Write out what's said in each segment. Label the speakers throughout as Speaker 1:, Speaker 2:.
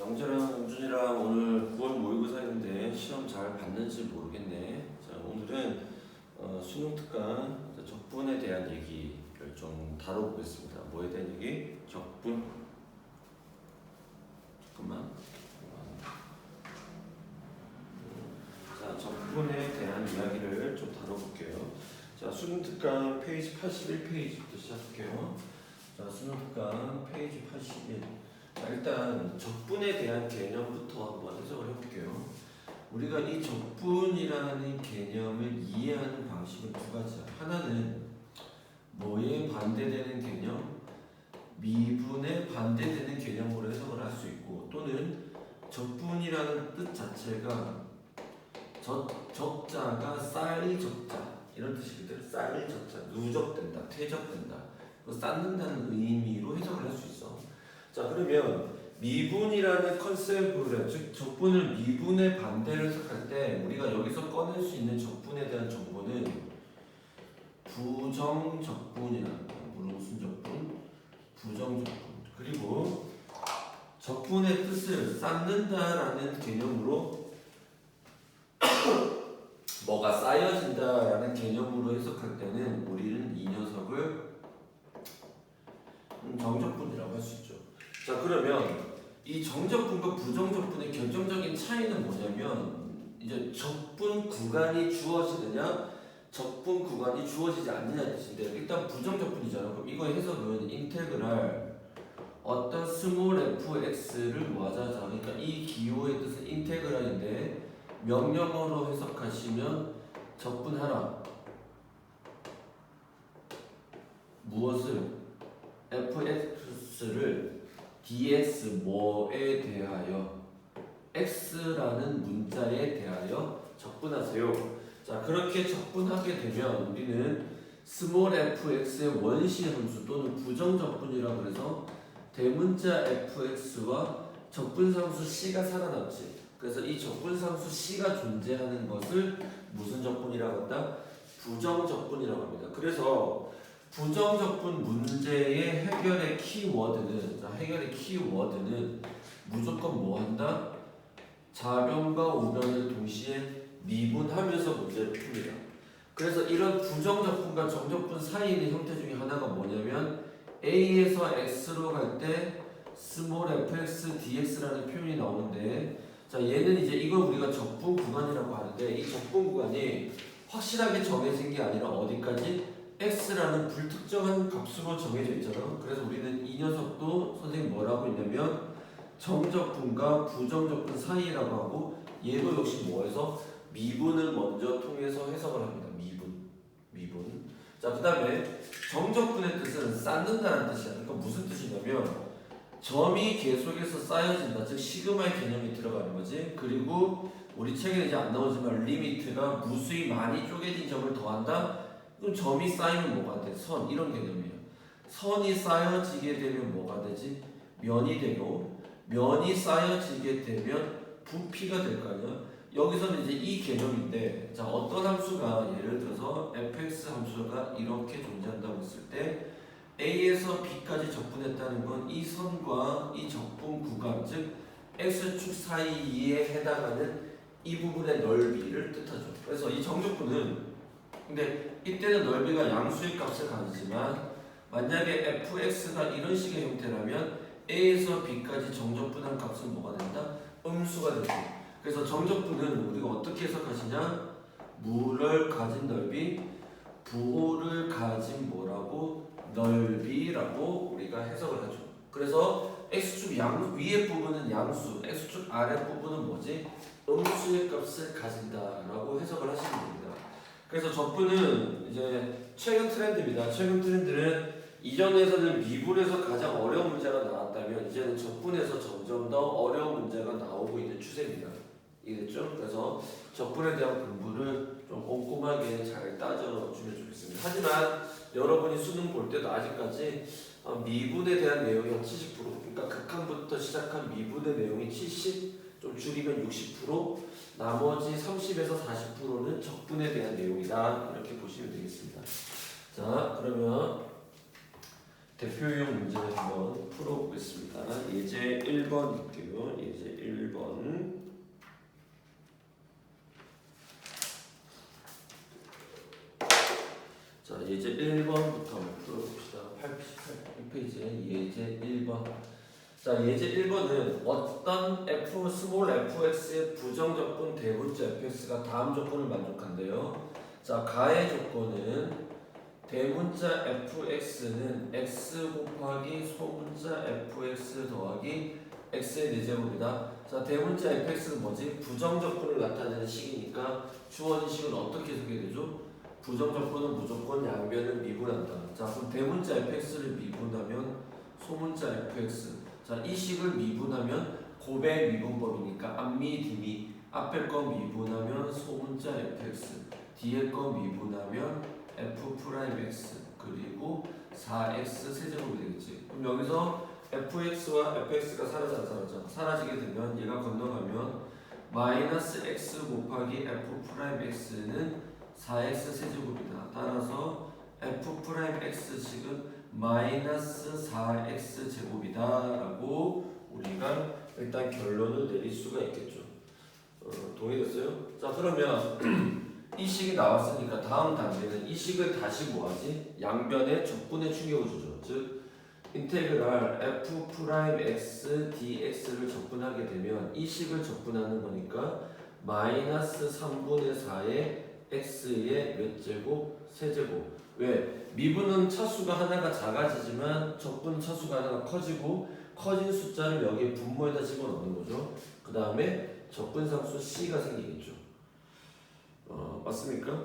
Speaker 1: 영재랑 영준이랑 오늘 9월 모의고사인데 시험 잘 봤는지 모르겠네. 자, 오늘은 수능 특강 적분에 대한 얘기를 좀 다뤄보겠습니다. 뭐에 대한 얘기? 적분. 잠깐만. 자, 적분에 대한 이야기를 좀 다뤄볼게요. 자, 수능 특강 페이지 81페이지부터 시작할게요. 자, 수능 특강 페이지 81. 자, 일단 적분에 대한 개념부터 한번 해석을 해볼게요. 우리가 이 적분이라는 개념을 이해하는 방식은 두 가지야. 하나는 뭐에 반대되는 개념? 미분에 반대되는 개념으로 해석을 할 수 있고, 또는 적분이라는 뜻 자체가 적자가 쌀 적자 이런 뜻이거든. 쌀 적자, 누적된다, 퇴적된다, 쌓는다는 의미로 해석을 할 수 있어. 자, 그러면 미분이라는 컨셉으로, 즉 적분을 미분의 반대를 해석할 때 우리가 여기서 꺼낼 수 있는 적분에 대한 정보는 부정적분이라는 거야. 물론 무슨 적분? 부정적분. 그리고 적분의 뜻을 쌓는다라는 개념으로 뭐가 쌓여진다라는 개념으로 해석할 때는 우리는 이 녀석을 정적분이라고 할 수 있죠. 자, 그러면 이 정적분과 부정적분의 결정적인 차이는 뭐냐면, 이제 적분 구간이 주어지느냐 적분 구간이 주어지지 않느냐 뜻인데, 일단 부정적분이잖아. 그럼 이거의 해석은 인테그랄 어떤 스몰 fx를 뭐하자. 그러니까 이 기호의 뜻은 인테그랄인데 명령어로 해석하시면 적분하라. 무엇을? fx를 dx 뭐에 대하여, x라는 문자에 대하여 적분하세요. 자, 그렇게 적분하게 되면 우리는 스몰 fx의 원시 함수 또는 부정적분이라고 해서 대문자 fx와 적분상수 c가 살아남지. 그래서 이 적분상수 c가 존재하는 것을 무슨 적분이라고 한다? 부정적분이라고 합니다. 그래서 부정적분 문제의 해결의 키워드는, 해결의 키워드는 무조건 뭐 한다? 좌변과 우변을 동시에 미분하면서 문제를 풉니다. 그래서 이런 부정적분과 정적분 사이에 있는 형태 중에 하나가 뭐냐면, A에서 X로 갈 때 스몰 fx dx라는 표현이 나오는데, 자, 얘는 이제 이걸 우리가 적분 구간이라고 하는데, 이 적분 구간이 확실하게 정해진 게 아니라 어디까지? x라는 불특정한 값으로 정해져 있잖아. 그래서 우리는 이 녀석도 선생님 뭐라고 했냐면 정적분과 부정적분 사이라고 하고, 얘도 역시 뭐해서 미분을 먼저 통해서 해석을 합니다. 미분. 자, 그 다음에 정적분의 뜻은 쌓는다는 뜻이야. 그러니까 무슨 뜻이냐면 점이 계속해서 쌓여진다, 즉 시그마의 개념이 들어가는 거지. 그리고 우리 책에 이제 안 나오지만 리미트가 무수히 많이 쪼개진 점을 더한다. 그럼 점이 쌓이면 뭐가 돼? 선, 이런 개념이에요. 선이 쌓여지게 되면 뭐가 되지? 면이 되고, 면이 쌓여지게 되면 부피가 될 거 아니야? 여기서는 이제 이 개념인데, 자, 어떤 함수가 예를 들어서 fx 함수가 이렇게 존재한다고 했을 때 a에서 b까지 적분했다는 건 이 선과 이 적분 구간, 즉 x축 사이에 해당하는 이 부분의 넓이를 뜻하죠. 그래서 이 정적분은, 근데 이때는 넓이가 양수의 값을 가지지만 만약에 fx가 이런 식의 형태라면 a에서 b까지 정적분한 값은 뭐가 된다? 음수가 되죠. 그래서 정적분은 우리가 어떻게 해석하시냐? 무를 가진 넓이, 부호를 가진 뭐라고? 넓이라고 우리가 해석을 하죠. 그래서 x축 위에 부분은 양수, x축 아래 부분은 뭐지? 음수의 값을 가진다라고 해석을 하시면 됩니다. 그래서 적분은 이제 최근 트렌드입니다. 최근 트렌드는 이전에서는 미분에서 가장 어려운 문제가 나왔다면 이제는 적분에서 점점 더 어려운 문제가 나오고 있는 추세입니다. 이해됐죠? 그래서 적분에 대한 공부를 좀 꼼꼼하게 잘 따져주면 좋겠습니다. 하지만 여러분이 수능 볼 때도 아직까지 미분에 대한 내용이 한 70%, 그러니까 극한부터 시작한 미분의 내용이 70, 좀 줄이면 60%, 나머지 30에서 40%는 적분에 대한 내용이다, 이렇게 보시면 되겠습니다. 자, 그러면 대표용 문제를 한번 풀어보겠습니다. 예제 1번일게요. 예제 자, 예제 1번은 어떤 f 스몰 fx의 부정적분 대문자 fx가 다음 조건을 만족한대요. 자, 가의 조건은 대문자 fx는 x 곱하기 소문자 fx 더하기 x의 4제곱이다. 자, 대문자 fx는 뭐지? 부정적분을 나타내는 식이니까 주어진 식은 어떻게 소개되죠? 부정적분은 무조건 양변을 미분한다. 자, 그럼 대문자 fx를 미분하면 소문자 fx. 자, 이 식을 미분하면 곱의 미분법이니까 앞미 뒤미 앞에 거 미분하면 소문자 fx, 뒤에 거 미분하면 f'x 그리고 4x 세제곱이 되겠지. 그럼 여기서 fx와 fx가 사라져 안 사라져? 사라지게 되면 얘가 건너가면 마이너스 x 곱하기 f'x는 4x 세제곱이다. 따라서 f'x식은 마이너스 4x 제곱이다 라고 우리가 일단 결론을 내릴 수가 있겠죠. 동의됐어요? 자, 그러면 이 식이 나왔으니까 다음 단계는 이 식을 다시 뭐하지? 양변에 적분에 충격을 주죠. 즉 인테그랄 f'x dx를 적분하게 되면 이 식을 적분하는 거니까 마이너스 3분의 4의 x의 몇 제곱? 세제곱. 왜? 미분은 차수가 하나가 작아지지만 적분은 차수가 하나가 커지고 커진 숫자를 여기에 분모에다 집어넣는 거죠. 그 다음에 적분상수 c가 생기겠죠. 맞습니까?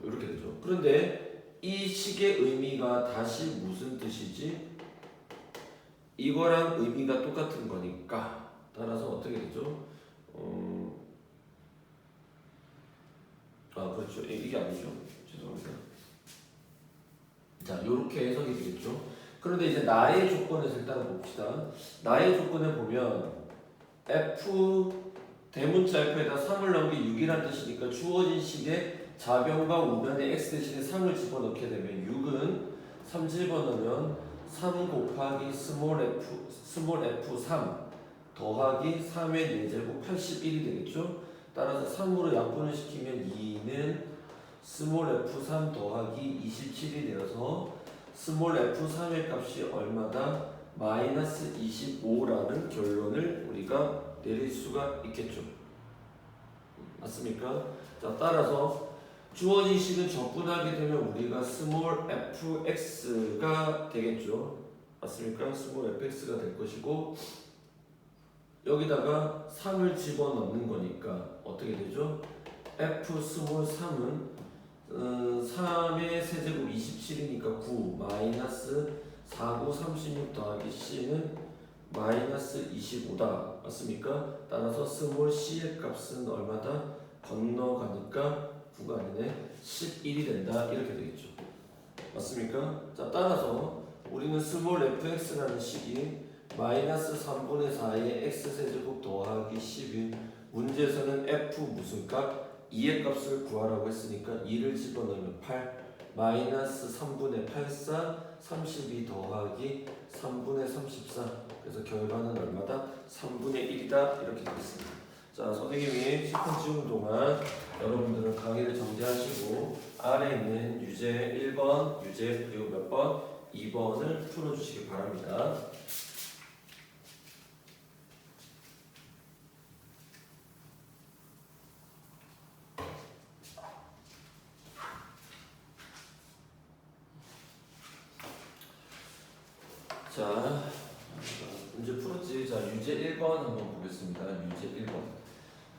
Speaker 1: 이렇게 되죠. 그런데 이 식의 의미가 다시 무슨 뜻이지? 이거랑 의미가 똑같은 거니까 따라서 어떻게 되죠? 그렇죠. 이게 아니죠. 죄송합니다. 자, 요렇게 해석이 되겠죠. 그런데 이제 나의 조건에서 일단 봅시다. 나의 조건에 보면 f 대문자 f에다 3을 넣은 게 6이란 뜻이니까 주어진 식에 좌변과 우변에 x 대신에 3을 집어넣게 되면 6은 3 집어넣으면 3 곱하기 스몰 f 3 더하기 3의 4제곱 81이 되겠죠. 따라서 3으로 약분을 시키면 2는 스몰 f3 더하기 27이 되어서 스몰 f3의 값이 얼마다? 마이너스 25라는 결론을 우리가 내릴 수가 있겠죠. 맞습니까? 자, 따라서 주어진 식은 적분하게 되면 우리가 스몰 fx가 되겠죠. 맞습니까? 스몰 fx가 될 것이고 여기다가 3을 집어넣는 거니까 어떻게 되죠? f 스몰 3은 3의 세제곱 27이니까 9 마이너스 4, 9, 36 더하기 c는 마이너스 25다. 맞습니까? 따라서 스몰 c의 값은 얼마다? 건너가니까 9가 아니네 11이 된다. 이렇게 되겠죠. 맞습니까? 자, 따라서 우리는 스몰 fx라는 식이 마이너스 3분의 4의 x세제곱 더하기 11 문제에서는 f 무슨 값? 2의 값을 구하라고 했으니까 2를 집어넣으면 8 마이너스 3분의 84 32 더하기 3분의 34 그래서 결과는 얼마다? 3분의 1이다 이렇게 되겠습니다. 자, 선생님이 실컷 지우는 동안 여러분들은 강의를 정지하시고 아래에 있는 유제 1번, 유제 그리고 몇 번? 2번을 풀어주시기 바랍니다. 자, 문제 풀었지? 자, 유제 1번 한번 보겠습니다. 유제 1번.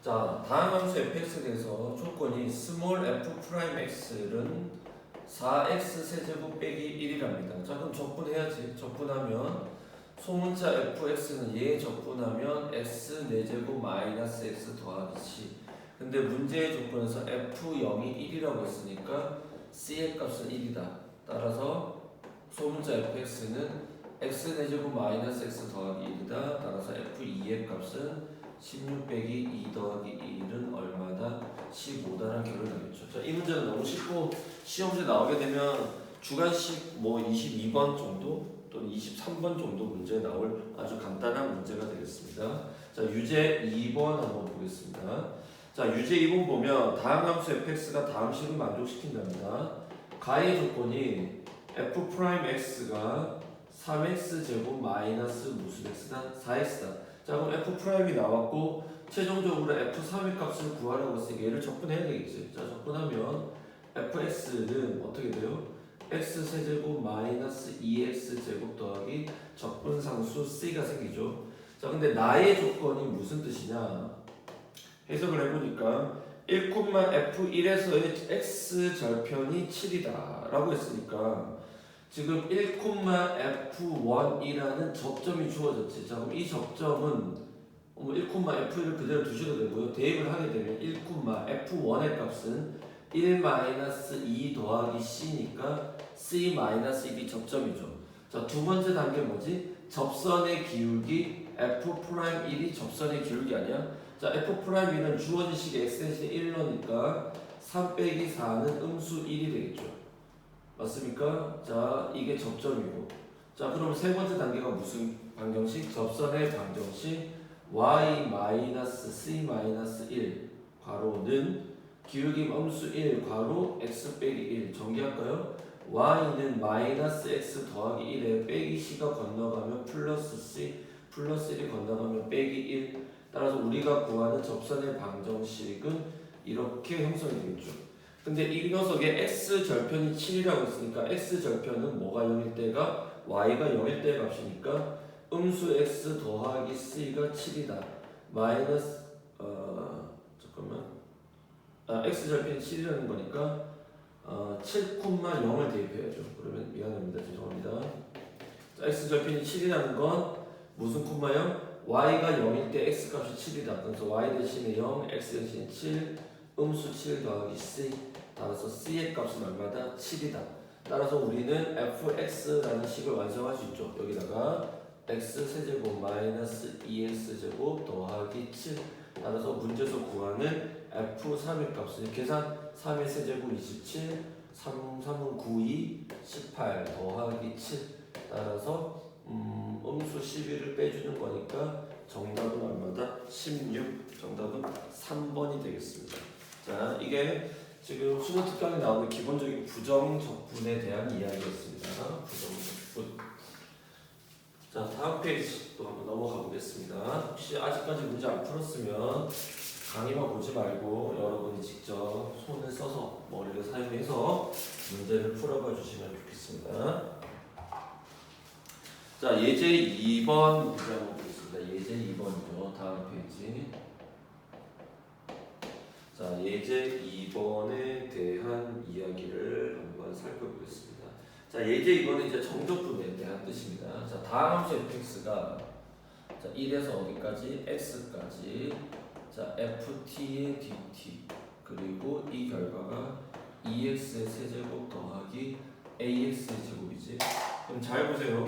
Speaker 1: 자, 다음 함수 fx에 대해서 조건이 스몰 f 프라임 x는 4x 세제곱 빼기 1이랍니다. 자, 그럼 적분해야지. 적분하면 소문자 fx는 얘 적분하면 x 4제곱 마이너스 x 더하기 c. 근데 문제의 조건에서 f0이 1이라고 했으니까 c의 값은 1이다. 따라서 소문자 fx는 x 4제곱 마이너스 x 더하기 1이다. 따라서 f2의 값은 16 빼기 2 더하기 1은 얼마다? 15다라는 결론이 나겠죠. 자, 이 문제는 너무 쉽고 시험지에 나오게 되면 주간식 뭐 22번 정도 또는 23번 정도 문제 나올 아주 간단한 문제가 되겠습니다. 자, 유제 2번 한번 보겠습니다. 자, 유제 2번 보면 다음 함수 fx가 다음 식을 만족시킨답니다. 가의 조건이 f 프라임 x가 3x 제곱 마이너스 무슨 x다? 4x다. 자 그럼 f 프라임이 나왔고 최종적으로 f3의 값을 구하라고 했으니까 얘를 적분해야 되겠지. 자 적분하면 fx는 어떻게 돼요? x 세제곱 마이너스 2x 제곱 더하기 적분상수 c가 생기죠. 자 근데 나의 조건이 무슨 뜻이냐 해석을 해보니까 1,f1에서의 x 절편이 7이다 라고 했으니까 지금 1,f1이라는 접점이 주어졌지. 자 그럼 이 접점은 1,f1을 그대로 두셔도 되고요. 대입을 하게 되면 1,f1의 값은 1-2 더하기 c니까 c-1이 접점이죠. 자 두 번째 단계 뭐지? 접선의 기울기 f'1이 접선의 기울기 아니야? 자 f'1은 주어진 식의 x 대신에 1로니까 3 빼기 4는 음수 1이 되겠죠. 맞습니까? 자 이게 접점이고 자 그럼 세 번째 단계가 무슨 방정식? 접선의 방정식 y-c-1 괄호는 기울기 음수 1 괄호 x 빼기 1 전개할까요? y는 마이너스 x 더하기 1에 빼기 c가 건너가면 플러스 c 플러스 1이 건너가면 빼기 1 따라서 우리가 구하는 접선의 방정식은 이렇게 형성이 되겠죠. 근데 이 녀석의 x 절편이 7이라고 했으니까 x 절편은 뭐가 0일 때가 y가 0일 때의 값이니까 음수 x 더하기 c가 7이다. 마이너스 x 절편이 7이라는 거니까 7,0을 대입해야죠. 그러면 미안합니다. 죄송합니다. 자, x 절편이 7이라는 건 무슨 콤마요? y가 0일 때 x 값이 7이다. 그래서 y 대신에 0, x 대신에 7, 음수 7 더하기 c. 따라서 c의 값은 얼마다? 7이다. 따라서 우리는 fx라는 식을 완성할 수 있죠. 여기다가 x 세제곱 마이너스 2x 제곱 더하기 7. 따라서 문제에서 구하는 f3의 값은 계산 3의 세제곱 27, 3은 9, 2, 18 더하기 7. 따라서 음수 11을 빼주는 거니까 정답은 얼마다? 16. 정답은 3번이 되겠습니다. 자 이게 지금 수능 특강에 나오는 기본적인 부정적분에 대한 이야기였습니다. 부정적분. 자 다음 페이지 또 한번 넘어가 보겠습니다. 혹시 아직까지 문제 안 풀었으면 강의만 보지 말고 여러분이 직접 손을 써서 머리를 사용해서 문제를 풀어봐 주시면 좋겠습니다. 자 예제 2번 문제 한번 보겠습니다. 예제 2번이죠. 다음 페이지. 자 예제 2번에 대한 이야기를 한번 살펴보겠습니다. 자 예제 2번은 이제 정적분에 대한 뜻입니다. 자 다음 함수 fx가 자 1에서 어디까지? x까지 자 ft의 dt 그리고 이 결과가 2x의 세제곱 더하기 ax의 제곱이지. 그럼 잘 보세요.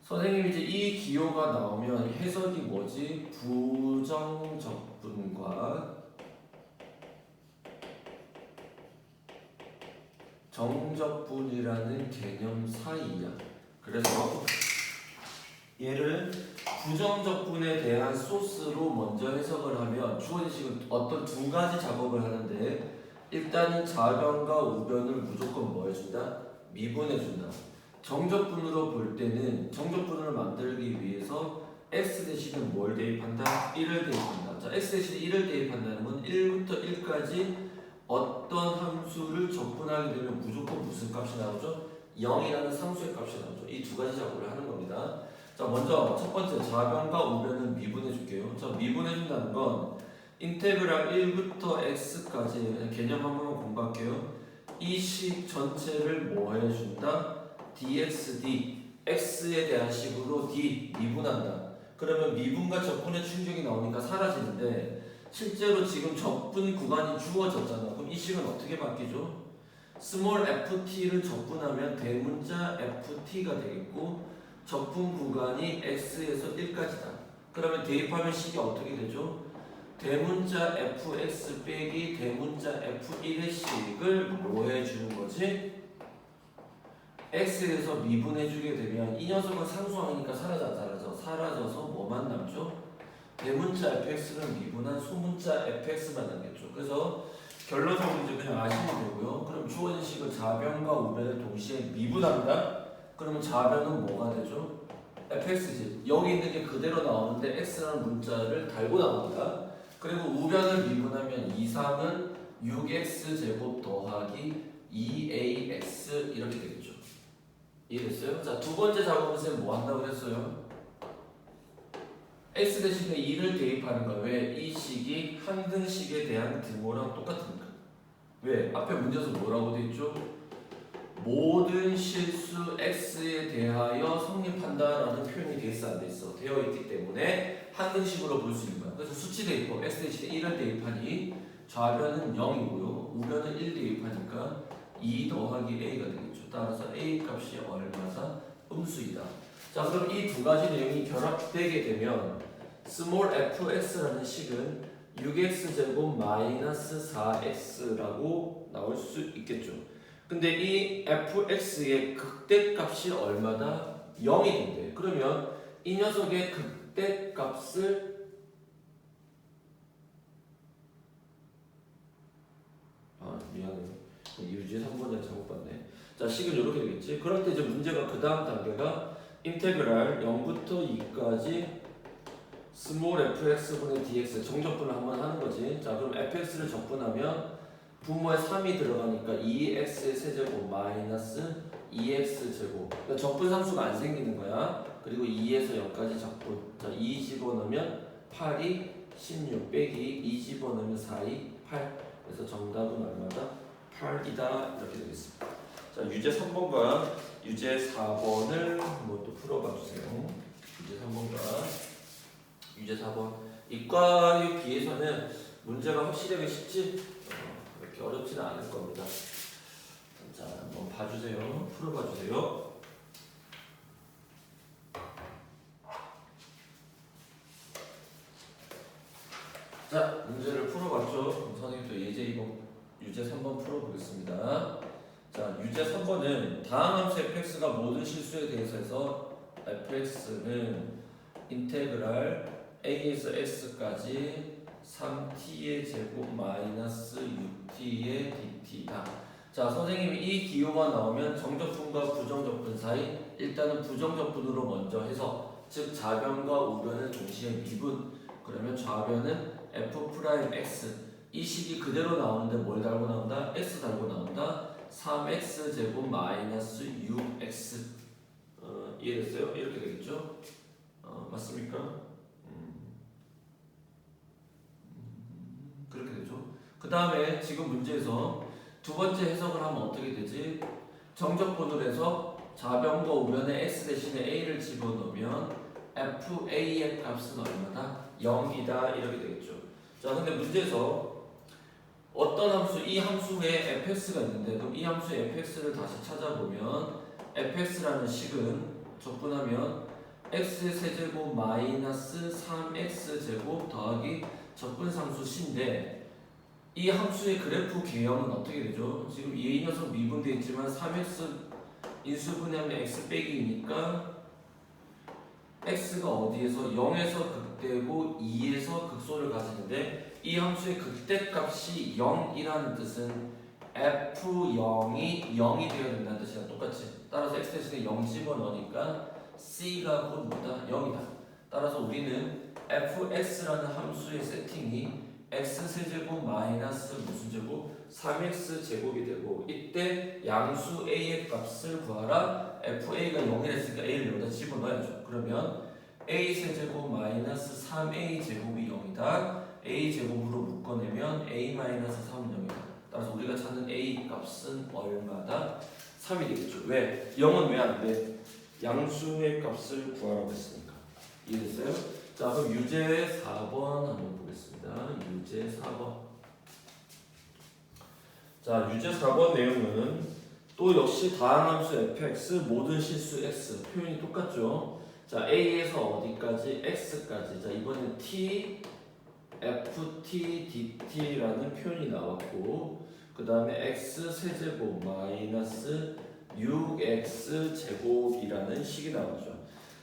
Speaker 1: 선생님이 이제 이 기호가 나오면 해석이 뭐지? 부정적분과 정적분이라는 개념 사이야. 그래서 얘를 부정적분에 대한 소스로 먼저 해석을 하면 주어진 식은 어떤 두 가지 작업을 하는데 일단은 좌변과 우변을 무조건 뭐 해준다? 미분해준다. 정적분으로 볼 때는 정적분을 만들기 위해서 x 대신에 뭘 대입한다? 1을 대입한다. 자, x 대신에 1을 대입한다는 건 1부터 1까지 어떤 함수를 적분하게 되면 무조건 무슨 값이 나오죠? 0이라는 상수의 값이 나오죠. 이 두 가지 작업을 하는 겁니다. 자, 먼저 첫 번째 좌변과 우변은 미분해 줄게요. 자, 미분해 준다는 건 인테그랄 1부터 x까지 개념 한 번만 공부할게요. 이 식 전체를 뭐 해준다? dxd x에 대한 식으로 d 미분한다. 그러면 미분과 적분의 충격이 나오니까 사라지는데 실제로 지금 적분 구간이 주어졌잖아. 그럼 이 식은 어떻게 바뀌죠? 스몰 ft를 적분하면 대문자 ft가 되겠고 적분 구간이 x에서 1까지다. 그러면 대입하면 식이 어떻게 되죠? 대문자 fx 빼기 대문자 f1의 식을 뭐 해주는 거지? x에서 미분해주게 되면 이 녀석은 상수항이니까 사라져서 뭐만 남죠? 대문자 fx는 미분한 소문자 fx만 남겠죠. 그래서 결론적으로 이제 그냥 아시면 되고요. 그럼 주어진 식을 좌변과 우변을 동시에 미분한다? 그러면 좌변은 뭐가 되죠? fx지. 여기 있는 게 그대로 나오는데 x라는 문자를 달고 나옵니다. 그리고 우변을 미분하면 2, 3은 6x 제곱 더하기 2ax 이렇게 되겠죠. 이해됐어요? 자, 두 번째 작업은 쌤 뭐 한다고 그랬어요? x 대신에 2를 대입하는 거야. 왜? 이 식이 항등식에 대한 등호랑 똑같으니까. 왜? 앞에 문제에서 뭐라고 돼 있죠? 모든 실수 x에 대하여 성립한다라는 표현이 돼 있어 안 돼 있어? 되어 있기 때문에 항등식으로 볼 수 있는 거야. 그래서 수치 대입법 x 대신에 1을 대입하니 좌변은 0이고요. 우변은 1 대입하니까 2 더하기 a가 되겠죠. 따라서 a 값이 얼마다? 음수이다. 자, 그럼 이 두 가지 내용이 결합되게 되면 small fx라는 식은 6x 제곱 마이너스 4x라고 나올 수 있겠죠. 근데 이 fx의 극대값이 얼마다? 0이 된대. 그러면 이 녀석의 극대값을 미안해요. 유지 3번에 잘못 봤네. 자, 식은 이렇게 되겠지. 그럴 때 이제 문제가 그 다음 단계가 인테그랄 0부터 2까지 스몰 fx분의 dx 정적분을 한번 하는 거지. 자, 그럼 fx를 적분하면 분모에 3이 들어가니까 2x의 세제곱 마이너스 2x 제곱. 그러니까 적분 상수가 안 생기는 거야. 그리고 2에서 0까지 적분. 자, 2 집어넣으면 8이 16 빼기 2 집어넣으면 4이 8. 그래서 정답은 얼마다? 8이다. 이렇게 되겠습니다. 자, 유제 3번과 유제 4번을 한번 또 풀어봐 주세요. 유제 3번과 유제 4번. 이과에 비해서는 문제가 확실하게 쉽지 그렇게 어렵지는 않을 겁니다. 자, 한번 봐주세요. 풀어봐 주세요. 자, 문제를 풀어봤죠. 선생님도 예제 2번, 유제 3번 풀어보겠습니다. 자, 유제 3번은 다음 함수 fx가 모든 실수에 대해서 해서 fx는 인테그랄 a에서 s까지 3t의 제곱 마이너스 6t의 dt다. 자, 선생님이 이 기호가 나오면 정적분과 부정적분 사이 일단은 부정적분으로 먼저 해서 즉 좌변과 우변을 동시에 미분. 그러면 좌변은 f'x 이 식이 그대로 나오는데 뭘 달고 나온다? x 달고 나온다. 3x 제곱 마이너스 6x 이해됐어요? 이렇게 되겠죠? 맞습니까? 그렇게 되죠. 그 다음에 지금 문제에서 두 번째 해석을 하면 어떻게 되지? 정적분을 해서 좌변과 우변에 x 대신에 a를 집어넣으면 fa의 값은 얼마다? 0이다 이렇게 되겠죠. 자, 근데 문제에서 어떤 함수, 이 함수에 fx가 있는데 그럼 이 함수의 fx를 다시 찾아보면 fx라는 식은 적분하면 x 세제곱 마이너스 3x 제곱 더하기 적분상수 c인데 이 함수의 그래프 개형은 어떻게 되죠? 지금 이 녀석 미분되어 있지만 3x 인수분해하면 x 빼기니까 x가 어디에서 0에서 극대고 2에서 극소를 가지는데 이 함수의 극대값이 0이라는 뜻은 f0이 0이 되어야 된다는 뜻이랑 똑같이. 따라서 x 대신에 0 집어넣으니까 c가 곧 뭐다? 0이다. 따라서 우리는 fx라는 함수의 세팅이 x 세제곱 마이너스 무슨 제곱? 3x 제곱이 되고 이때 양수 a의 값을 구하라. fa가 0이랬으니까 a를 여기다 집어넣어야죠. 그러면 a 세제곱 마이너스 3a 제곱이 0이다. a 제곱으로 묶어내면 a 마이너스 3은 0이다. 따라서 우리가 찾는 a 값은 얼마다? 3이 되겠죠. 왜? 0은 왜 안 돼? 양수의 값을 구하라고 했으니까. 이해됐어요? 자, 그럼 유제 4번 한번 보겠습니다. 유제 4번. 자, 유제 4번 내용은 또 역시 다항함수 fx 모든 실수 x 표현이 똑같죠. 자, a에서 어디까지? x까지. 자, 이번엔 t ft dt라는 표현이 나왔고 그 다음에 x 세제곱 마이너스 6x 제곱이라는 식이 나오죠.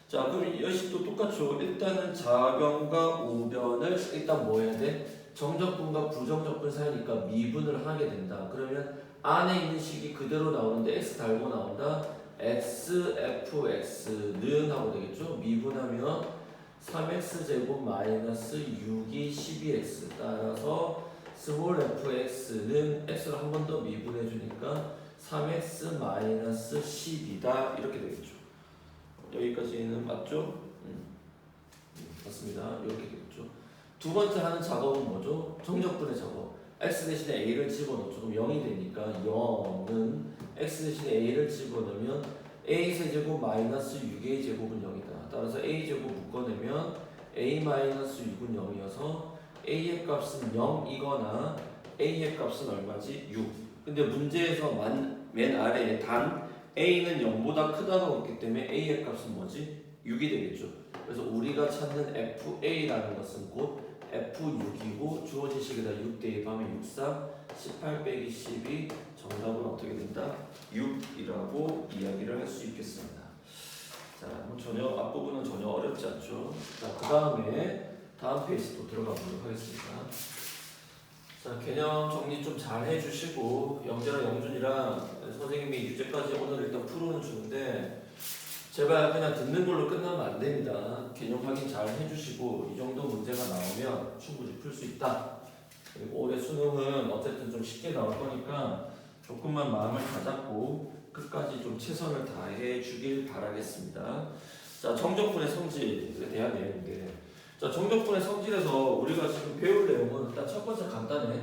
Speaker 1: 자, 그럼 이 식도 똑같죠. 일단은 좌변과 우변을 일단 뭐 해야 돼? 정적분과 부정적분 사이니까 미분을 하게 된다. 그러면 안에 있는 식이 그대로 나오는데 x 달고 나온다. xfx는 하고 되겠죠. 미분하면 3x제곱 마이너스 6이 12x 따라서 스몰 fx는 x를 한 번 더 미분해 주니까 3x 마이너스 10이다 이렇게 되겠죠. 여기까지는 맞죠? 맞습니다. 이렇게 되겠죠. 두 번째 하는 작업은 뭐죠? 정적분의 작업. x 대신에 a를 집어넣죠. 그럼 0이 되니까 0은 x 대신에 a를 집어넣으면 a 세제곱 마이너스 6a 제곱은 0이다. 따라서 a 제곱 묶어내면 a 마이너스 6은 0이어서 a의 값은 0이거나 a의 값은 얼마지? 6. 근데 문제에서 맨 아래에 단 a는 0보다 크다고 했기 때문에 a의 값은 뭐지? 6이 되겠죠. 그래서 우리가 찾는 fa라는 것은 곧 f6이고 주어진 식에다 6 대입하면 6, 3, 18 빼기 12 정답은 어떻게 된다? 6이라고 이야기를 할 수 있겠습니다. 자, 뭐 전혀 앞부분은 전혀 어렵지 않죠. 자, 그 다음에 다음 페이지 또 들어가 보도록 하겠습니다. 자, 개념 정리 좀 잘 해주시고 영재랑 영준이랑 선생님이 유제까지 오늘 일단 풀어는 주는데 제발 그냥 듣는 걸로 끝나면 안 됩니다. 개념 확인 잘 해주시고 이 정도 문제가 나오면 충분히 풀 수 있다. 그리고 올해 수능은 어쨌든 좀 쉽게 나올 거니까 조금만 마음을 다잡고 끝까지 좀 최선을 다해 주길 바라겠습니다. 자, 정적분의 성질에 대한 내용인데, 자, 정적분의 성질에서 우리가 지금 배울 내용은 일단 첫 번째 간단해.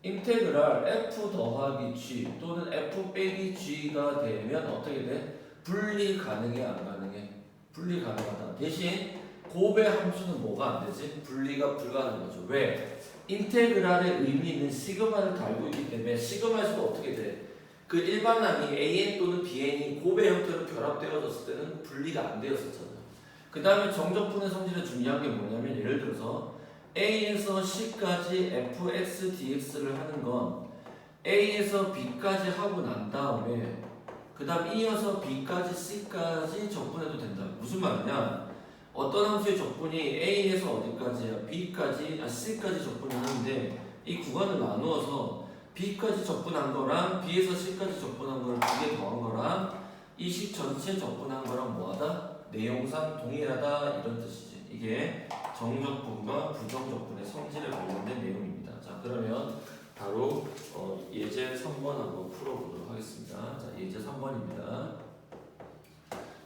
Speaker 1: 인테그랄 f 더하기 g 또는 f 빼기 g가 되면 어떻게 돼? 분리 가능해 안 가능해? 분리 가능하다. 대신 곱의 함수는 뭐가 안 되지? 분리가 불가능하죠. 왜? 인테그랄의 의미는 시그마를 달고 있기 때문에 시그마에서도 어떻게 돼? 그 일반항이 an 또는 bn이 곱의 형태로 결합되어졌을 때는 분리가 안 되었었잖아. 그 다음에 정적분의 성질에 중요한 게 뭐냐면 예를 들어서 a에서 c까지 fx dx를 하는 건 a에서 b까지 하고 난 다음에 그 다음 이어서 b까지 c까지 적분해도 된다. 무슨 말이냐? 어떤 함수의 적분이 a에서 어디까지야? b까지, c까지 적분을 하는데 이 구간을 나누어서 b까지 적분한 거랑 b에서 c까지 적분한 거를 두 개 더한 거랑 이 식 전체 적분한 거랑 뭐하다? 내용상 동일하다 이런 뜻이지. 이게 정적분과 부정적분의 성질에 관련된 내용입니다. 자, 그러면 바로 예제 3번 한번 풀어보도록 하겠습니다. 자, 예제 3번입니다.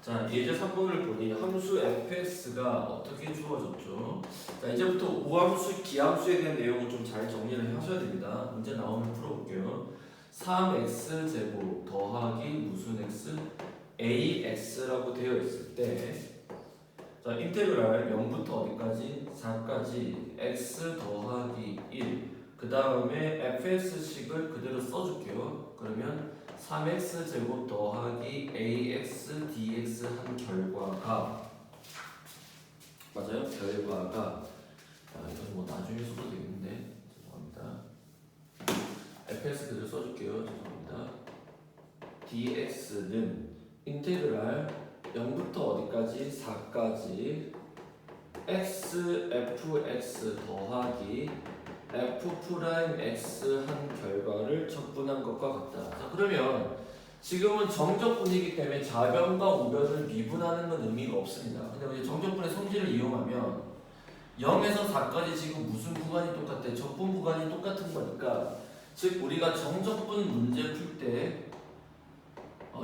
Speaker 1: 자, 예제 3번을 보니 함수 fx가 어떻게 주어졌죠? 자, 이제부터 우함수, 기함수에 대한 내용을 좀 잘 정리를 하셔야 됩니다. 문제 나오면 풀어볼게요. 3x제곱 더하기 무슨 x? ax라고 되어 있을 때 자, 인테그랄 0부터 어디까지? 4까지 x 더하기 1 그 다음에 fx식을 그대로 써줄게요. 그러면 3x제곱 더하기 ax dx 한 결과가 맞아요? 결과가 이건 뭐 나중에 써도 되겠는데 죄송합니다. fx 그대로 써줄게요. 죄송합니다. dx는 인테그랄 0부터 어디까지? 4까지 x fx 더하기 f'x 한 결과를 적분한 것과 같다. 자, 그러면 지금은 정적분이기 때문에 좌변과 우변을 미분하는 건 의미가 없습니다. 근데 우리 정적분의 성질을 이용하면 0에서 4까지 지금 무슨 구간이 똑같대? 적분 구간이 똑같은 거니까 즉 우리가 정적분 문제 풀 때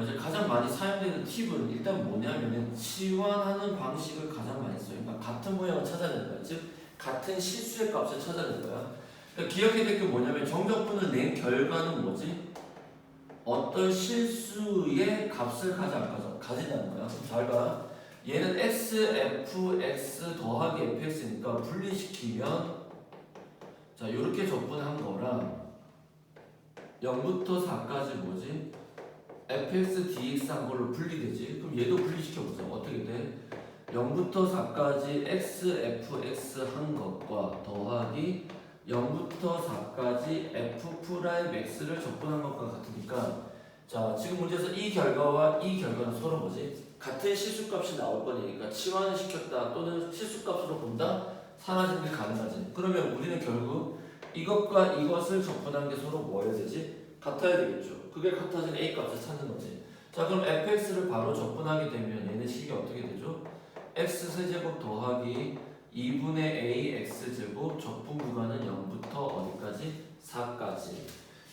Speaker 1: 이제 가장 많이 사용되는 팁은 일단 뭐냐면은 치환하는 방식을 가장 많이 써요. 그러니까 같은 모양을 찾아내는 거야. 즉 같은 실수의 값을 찾아내는 거야. 그러니까 기억해야 될 게 뭐냐면 정적분을 낸 결과는 뭐지? 어떤 실수의 값을 가진다는 거야. 그럼 잘 봐. 얘는 xfx 더하기 fx니까 분리시키면 자 이렇게 적분한 거랑 0부터 4까지 뭐지? fx dx 한 걸로 분리되지? 그럼 얘도 분리시켜보자. 어떻게 돼? 0부터 4까지 xfx 한 것과 더하기 0부터 4까지 f'x를 적분한 것과 같으니까 자 지금 문제에서 이 결과와 이 결과는 서로 뭐지? 같은 실수값이 나올 거니까 치환을 시켰다 또는 실수값으로 본다? 사라지는 게 가능하지. 그러면 우리는 결국 이것과 이것을 적분한 게 서로 뭐여야 되지? 같아야 되겠죠. 그게 같아진 a 값을 찾는 거지. 자, 그럼 fx를 바로 적분하게 되면 얘는 식이 어떻게 되죠? x 세제곱 더하기 2분의 ax 제곱 적분 구간은 0부터 어디까지? 4까지.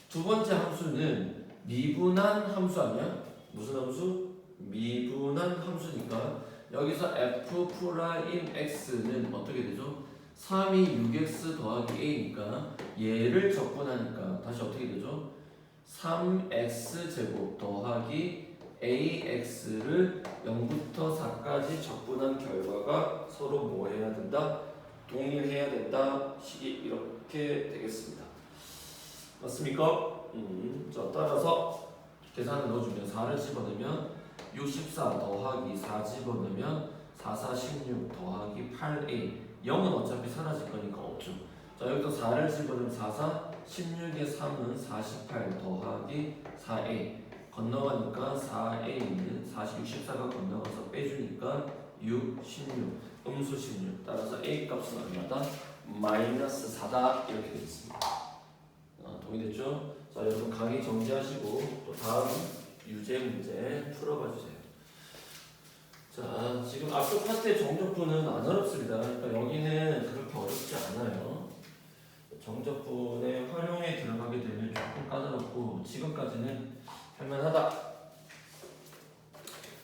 Speaker 1: 두 번째 함수는 미분한 함수 아니야? 무슨 함수? 미분한 함수니까 여기서 f 프라임 x는 어떻게 되죠? 3이 6x 더하기 a니까 얘를 적분하니까 다시 어떻게 되죠? 3x 제곱 더하기 ax를 0부터 4까지 적분한 결과가 서로 뭐 해야 된다? 동일해야 된다. 식이 이렇게 되겠습니다. 맞습니까? 자, 따라서 계산을 넣어주면 4를 집어넣으면 64 더하기 4 집어넣으면 4, 4, 16 더하기 8a 0은 어차피 사라질 거니까 없죠. 자, 여기도 4를 집어넣으면 4, 4, 16에 3은 48 더하기 4a 건너가니까 4a는 64가 건너가서 빼주니까 6, 16 음수 16 따라서 a 값은 얼마다? 마이너스 4다 이렇게 되겠습니다. 동의됐죠? 자, 여러분 강의 정지하시고 또 다음 유제 문제 풀어봐 주세요. 자, 지금 앞쪽 파트의 정적분은 안 어렵습니다. 그러니까 여기는 그렇게 어렵지 않아요. 정적분의 활용에 들어가게 되면 조금 까다롭고 지금까지는 할만하다.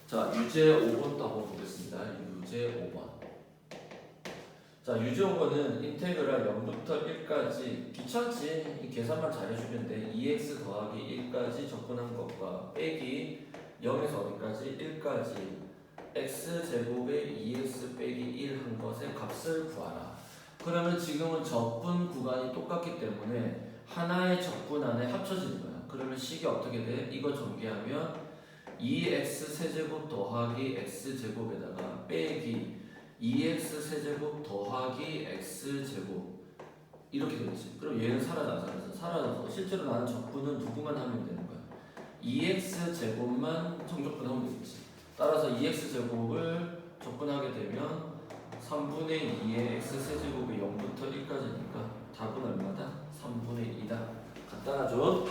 Speaker 1: 자, 유제 5번도 한번 보겠습니다. 유제 5번. 자, 유제 5번은 인테그랄 0부터 1까지 귀찮지? 이 계산만 잘해주면 돼. 2x 더하기 1까지 접근한 것과 빼기 0에서 어디까지? 1까지 x제곱에 2x 빼기 1 한 것의 값을 구하라. 그러면 지금은 적분 구간이 똑같기 때문에 하나의 적분 안에 합쳐지는 거야. 그러면 식이 어떻게 돼? 이거 전개하면 2x 세제곱 더하기 x제곱에다가 빼기 2x 세제곱 더하기 x제곱 이렇게 되겠지. 그럼 얘는 사라져서 실제로 나는 적분은 누구만 하면 되는 거야. 2x 제곱만 정적분하면 되겠지. 따라서 2x 제곱을 적분하게 되면 3분의 2의 x 세제곱이 0부터 1까지니까 답은 얼마다? 3분의 2다. 간단하죠?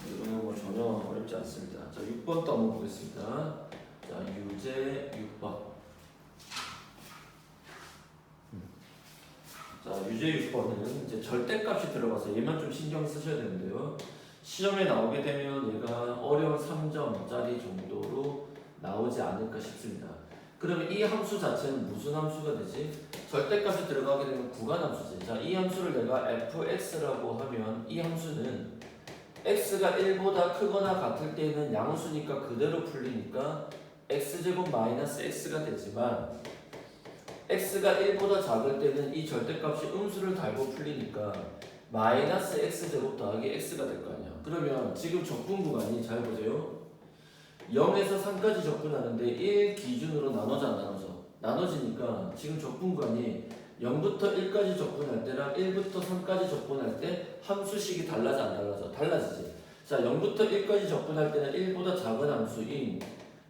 Speaker 1: 이거는 뭐 전혀 어렵지 않습니다. 자, 6번 또 한번 보겠습니다. 자, 유제 6번. 자, 유제 6번은 이제 절대값이 들어가서 얘만 좀 신경 쓰셔야 되는데요. 시험에 나오게 되면 얘가 어려운 3점짜리 정도로 나오지 않을까 싶습니다. 그러면 이 함수 자체는 무슨 함수가 되지? 절대값이 들어가게 되면 구간함수지. 자, 이 함수를 내가 fx라고 하면 이 함수는 x가 1보다 크거나 같을 때는 양수니까 그대로 풀리니까 x제곱 마이너스 x가 되지만 x가 1보다 작을 때는 이 절대값이 음수를 달고 풀리니까 마이너스 x제곱 더하기 x가 될 거 아니야. 그러면 지금 적분 구간이 잘 보세요. 0에서 3까지 접근하는데 1 기준으로 나눠지니까 지금 접근 구간이 0부터 1까지 접근할 때랑 1부터 3까지 접근할 때 함수식이 달라져 안 달라져? 달라지지. 자, 0부터 1까지 접근할 때는 1보다 작은 함수인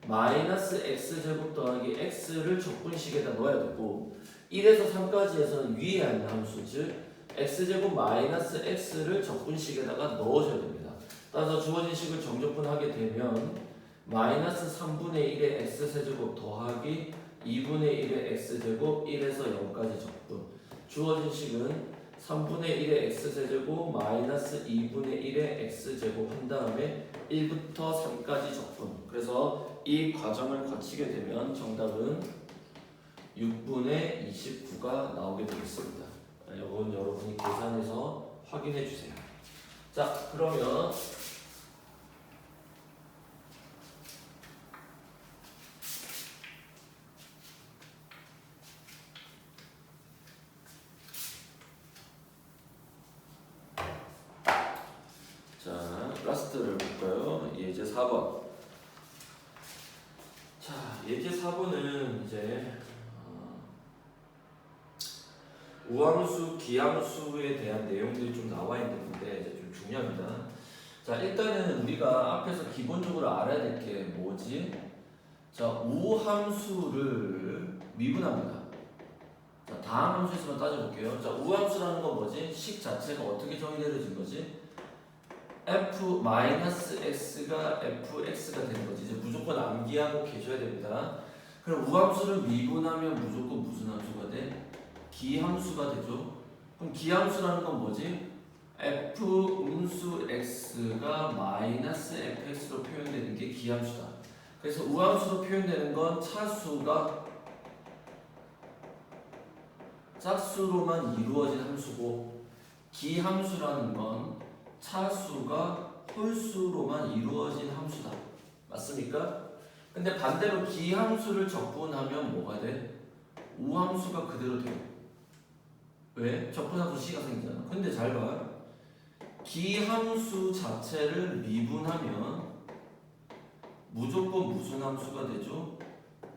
Speaker 1: 마이너스 x제곱 더하기 x를 접근식에다 넣어야 되고 1에서 3까지에서는 위에 있는 함수 즉 x제곱 마이너스 x를 접근식에다가 넣으셔야 됩니다. 따라서 주어진 식을 정적분하게 되면 마이너스 3분의 1의 x세제곱 더하기 2분의 1의 x제곱 1에서 0까지 적분 주어진 식은 3분의 1의 x세제곱 마이너스 2분의 1의 x제곱 한 다음에 1부터 3까지 적분 그래서 이 과정을 거치게 되면 정답은 6분의 29가 나오게 되겠습니다. 이건 여러분이 계산해서 확인해 주세요. 자, 그러면 라스트를 볼까요? 예제 4번. 자, 예제 4번은 이제 우함수, 기함수에 대한 내용들이 좀 나와 있는데 이제 좀 중요합니다. 자, 일단은 우리가 앞에서 기본적으로 알아야 될 게 뭐지? 자, 우함수를 미분합니다. 자, 다음 함수에서만 따져볼게요. 자, 우함수라는 건 뭐지? 식 자체가 어떻게 정의되어진 거지? f-x가 fx가 되는 거지. 이제 무조건 암기하고 계셔야 됩니다. 그럼 우함수를 미분하면 무조건 무슨 함수가 돼? 기함수가 되죠. 그럼 기함수라는 건 뭐지? f 음수 x가 마이너스 fx로 표현되는 게 기함수다. 그래서 우함수로 표현되는 건 차수가 짝수로만 이루어진 함수고, 기함수라는 건 차수가 홀수로만 이루어진 함수다. 맞습니까? 근데 반대로 기함수를 적분하면 뭐가 돼? 우함수가 그대로 돼요. 왜? 적분함수 c가 생기잖아. 근데 잘 봐. 기함수 자체를 미분하면 무조건 무슨 함수가 되죠?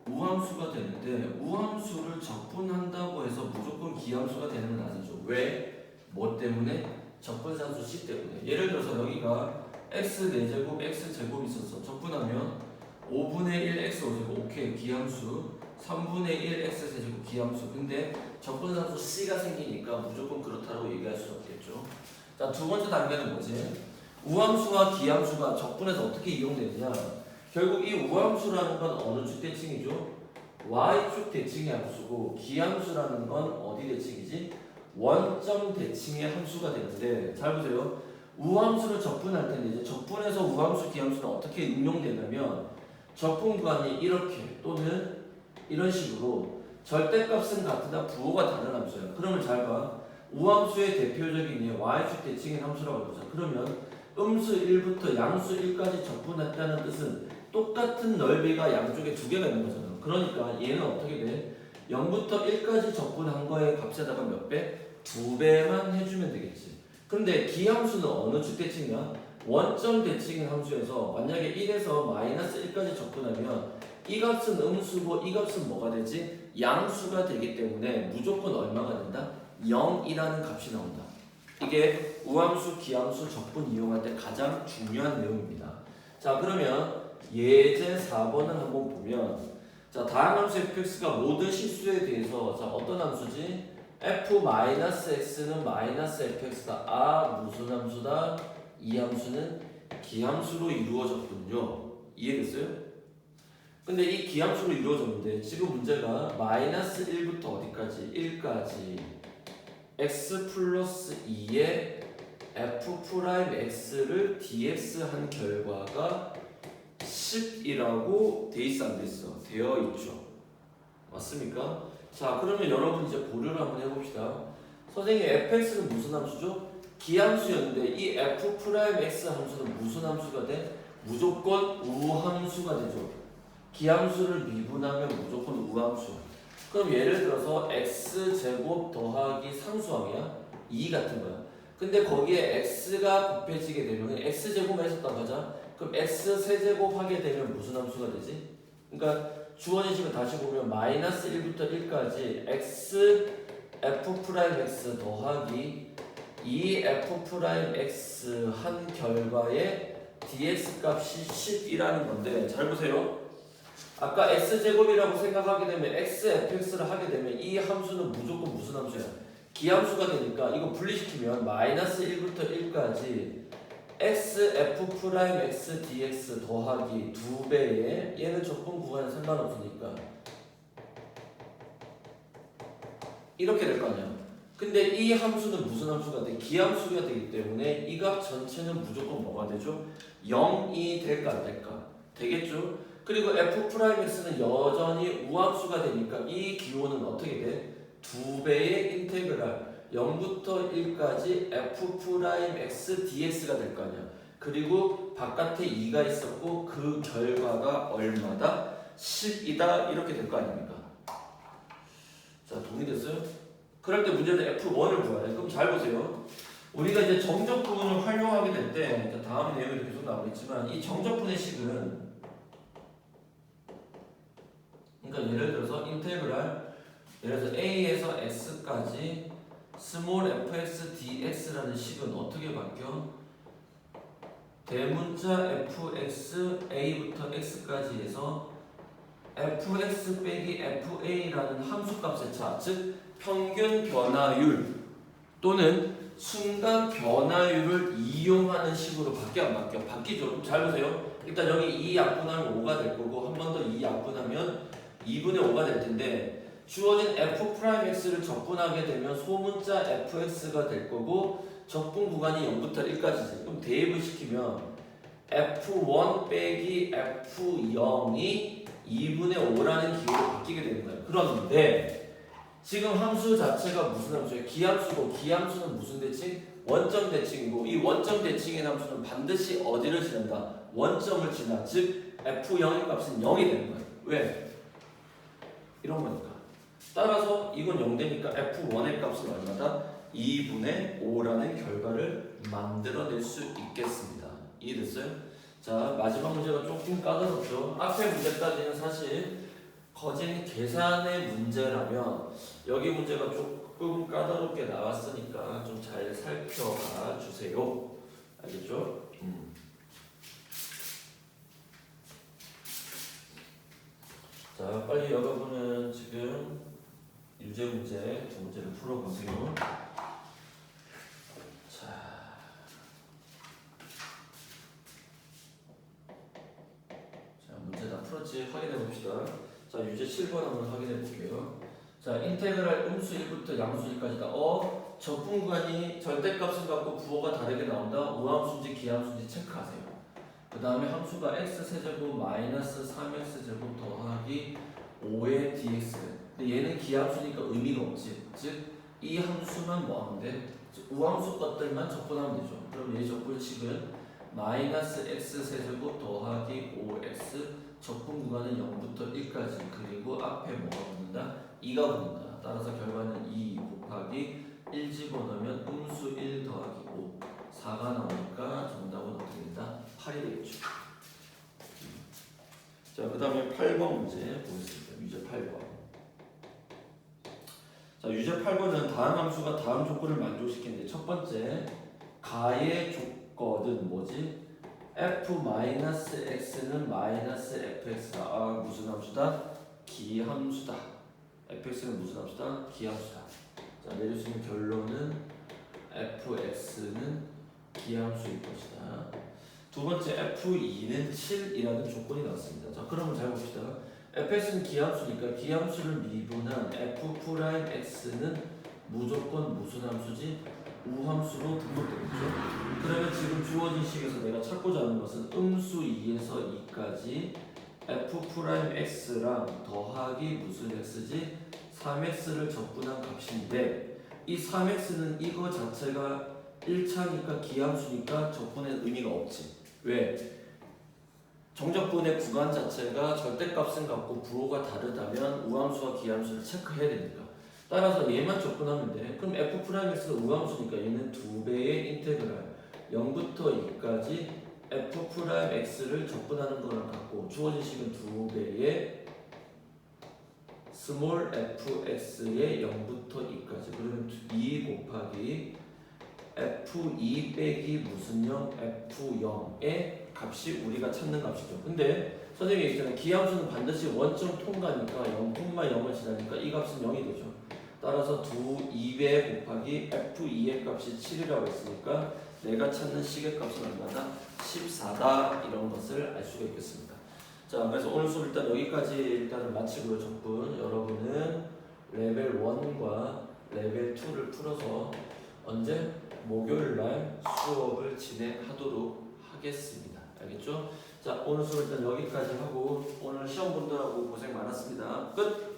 Speaker 1: 우함수가 되는데, 우함수를 적분한다고 해서 무조건 기함수가 되는 건 아니죠. 왜? 뭐 때문에? 적분산수 c 때문에. 예를 들어서 여기가 x 4제곱 x제곱이 있어서 적분하면 5분의 1 x 5제곱, 오케이, 기함수. 3분의 1 x 세제곱 기함수. 근데 적분산수 c가 생기니까 무조건 그렇다고 얘기할 수 없겠죠. 자, 두 번째 단계는 뭐지? 우함수와 기함수가 적분해서 어떻게 이용되느냐? 결국 이 우함수라는 건 어느 축 대칭이죠? y축 대칭의 함수고, 기함수라는 건 어디 대칭이지? 원점 대칭의 함수가 되는데, 잘 보세요. 우함수를 적분할 텐데, 이제 적분해서 우함수 기함수는 어떻게 응용되냐면, 적분 구간이 이렇게 또는 이런 식으로 절대값은 같으나 부호가 다른 함수야. 그러면 잘 봐. 우함수의 대표적인 y축 대칭의 함수라고 해보자. 그러면 음수 1부터 양수 1까지 적분했다는 뜻은 똑같은 넓이가 양쪽에 두 개가 있는 거잖아. 그러니까 얘는 어떻게 돼? 0부터 1까지 적분한 거의 값에다가 몇 배? 2배만 해주면 되겠지. 근데 기함수는 어느 축 대칭이야? 원점 대칭인 함수에서 만약에 1에서 마이너스 1까지 적분하면 이 값은 음수고 이 값은 뭐가 되지? 양수가 되기 때문에 무조건 얼마가 된다? 0이라는 값이 나온다. 이게 우함수, 기함수 적분 이용할 때 가장 중요한 내용입니다. 자, 그러면 예제 4번을 한번 보면, 자, 다항함수 fx가 모든 실수에 대해서, 자, 어떤 함수지? f-x는 마이너스 fx다. 아, 무슨 함수다? 이 함수는 기함수로 이루어졌군요. 이해됐어요? 근데 이 기함수로 이루어졌는데 지금 문제가 마이너스 1부터 어디까지? 1까지 x 플러스 2의 f 프라임 x를 dx 한 결과가 10이라고 돼 있어, 안 돼 있어? 되어 있죠. 맞습니까? 자, 그러면 여러분 이제 고려를 한번 해봅시다. 선생님, fx는 무슨 함수죠? 기함수였는데 이 f 프라임 x 함수는 무슨 함수가 돼? 무조건 우함수가 되죠. 기함수를 미분하면 무조건 우함수. 그럼 예를 들어서 x제곱 더하기 상수함이야? 2 같은 거야. 근데 거기에 x가 곱해지게 되면 x제곱만 했었다고 하자. 그럼 x 세제곱 하게 되면 무슨 함수가 되지? 그러니까 주어진 식을 다시 보면 마이너스 1부터 1까지 x f 프라임 x 더하기 2f 프라임 x 한 결과에 dx 값이 10이라는 건데, 잘 보세요. 아까 x제곱이라고 생각하게 되면 xfx를 하게 되면 이 함수는 무조건 무슨 함수야? 기함수가 되니까 이거 분리시키면 마이너스 1부터 1까지 xf 프라임 x dx 더하기 2배에, 얘는 적분 구간에 상관없으니까 이렇게 될 거 아니야. 근데 이 함수는 무슨 함수가 돼? 기함수가 되기 때문에 이 값 전체는 무조건 뭐가 되죠? 0이 될까 안 될까? 되겠죠? 그리고 f 프라임 x는 여전히 우함수가 되니까 이 기호는 어떻게 돼? 2배의 인테그랄 0부터 1까지 f 프라임 x dx가 될 거 아니야. 그리고 바깥에 2가 있었고 그 결과가 얼마다? 10이다. 이렇게 될 거 아닙니까? 자, 동의됐어요? 그럴 때 문제는 f1을 구하래. 그럼 잘 보세요. 우리가 이제 정적분을 활용하게 될 때, 다음 내용이 계속 나오겠지만 이 정적분의 식은, 그러니까 예를 들어서 인테그랄, 예를 들어서 a에서 s까지 스몰 fx dx라는 식은 어떻게 바뀌어? 대문자 fx a부터 x까지 해서 fx 빼기 fa라는 함수값의 차, 즉 평균 변화율 또는 순간 변화율을 이용하는 식으로 바뀌어 안 바뀌어? 바뀌죠. 그럼 잘 보세요. 일단 여기 2 약분하면 5가 될 거고 한 번 더 2 약분하면 2분의 5가 될 텐데 주어진 f'x를 적분하게 되면 소문자 fx가 될 거고 적분 구간이 0부터 1까지지. 그럼 대입을 시키면 f1 빼기 f0이 2분의 5라는 기호로 바뀌게 되는 거예요. 그런데 지금 함수 자체가 무슨 함수예요? 기함수고 기함수는 무슨 대칭? 원점 대칭이고 이 원점 대칭의 함수는 반드시 어디를 지난다? 원점을 지나. 즉 f0의 값은 0이 되는 거예요. 왜? 이런 거니까. 따라서 이건 0 되니까 f1의 값은 얼마다? 2분의 5라는 결과를 만들어낼 수 있겠습니다. 이해됐어요? 자, 마지막 문제가 조금 까다롭죠. 앞에 문제까지는 사실 거진 계산의 문제라면 여기 문제가 조금 까다롭게 나왔으니까 좀 잘 살펴봐 주세요. 알겠죠? 자, 빨리 여러분은 지금 유제 문제 두 문제를 풀어보세요. 자, 문제 다 풀었지? 확인해 봅시다. 자, 유제 7번 한번 확인해 볼게요. 자, 인테그랄 음수 1부터 양수 1까지다. 적분 구간이 절대값은 같고 부호가 다르게 나온다. 우함수인지 기함수인지 체크하세요. 그 다음에 함수가 x세제곱 마이너스 3x제곱 더하기 5의 dx. 근데 얘는 기함수니까 의미가 없지. 즉 이 함수만 뭐 하면 돼? 우함수 것들만 적분하면 되죠. 그럼 얘 적분식은 마이너스 x세제곱 더하기 5x 적분 구간은 0부터 1까지. 그리고 앞에 뭐가 붙는다? 2가 붙는다. 따라서 결과는 2 곱하기 1 집어넣으면 음수 1 더하기 5 4가 나오니까 정답은 어떻게 된다? 8이 되겠죠. 자, 그 다음에 8번 문제 보겠습니다. 유제 8번. 자, 유제 8번은 다음 함수가 다음 조건을 만족시키는데 첫 번째 가의 조건은 뭐지? f-x는 마이너스 fx다. 아, 무슨 함수다? 기함수다. fx는 무슨 함수다? 기함수다. 자, 내릴 수 있는 결론은 fx는 기함수일 것이다. 두 번째 f2는 7이라는 조건이 나왔습니다. 자, 그러면 잘 봅시다. fx는 기함수니까 기함수를 미분한 f'x는 무조건 무슨 함수지? 우함수로 등록되겠죠. 그러면 지금 주어진 식에서 내가 찾고자 하는 것은 음수 2에서 2까지 f'x랑 더하기 무슨 x지? 3x를 적분한 값인데 이 3x는 이거 자체가 1차니까 기함수니까 적분의 의미가 없지. 왜? 정적분의 구간 자체가 절대값은 같고 부호가 다르다면 우함수와 기함수를 체크해야 되니까. 따라서 얘만 적분하면 돼. 그럼 f'x가 우함수니까 얘는 2배의 인테그랄 0부터 2까지 f'x를 적분하는 거랑 같고 주어진 식은 2배의 스몰 fx의 0부터 2까지. 그러면 2 곱하기 f2 빼기 무슨 0? f0의 값이 우리가 찾는 값이죠. 근데 선생님이 얘기했잖아요. 기함수는 반드시 원점 통과니까 0,0을 지나니까 이 값은 0이 되죠. 따라서 2배 곱하기 f2의 값이 7이라고 했으니까 내가 찾는 식의 값은 얼마다? 14다. 이런 것을 알 수가 있겠습니다. 자, 그래서 오늘 수업 일단 여기까지 일단은 마치고요. 적분 여러분은 레벨 1과 레벨 2를 풀어서 언제? 목요일 날 수업을 진행하도록 하겠습니다. 알겠죠? 자, 오늘 수업 일단 여기까지 하고 오늘 시험 분들하고 고생 많았습니다. 끝!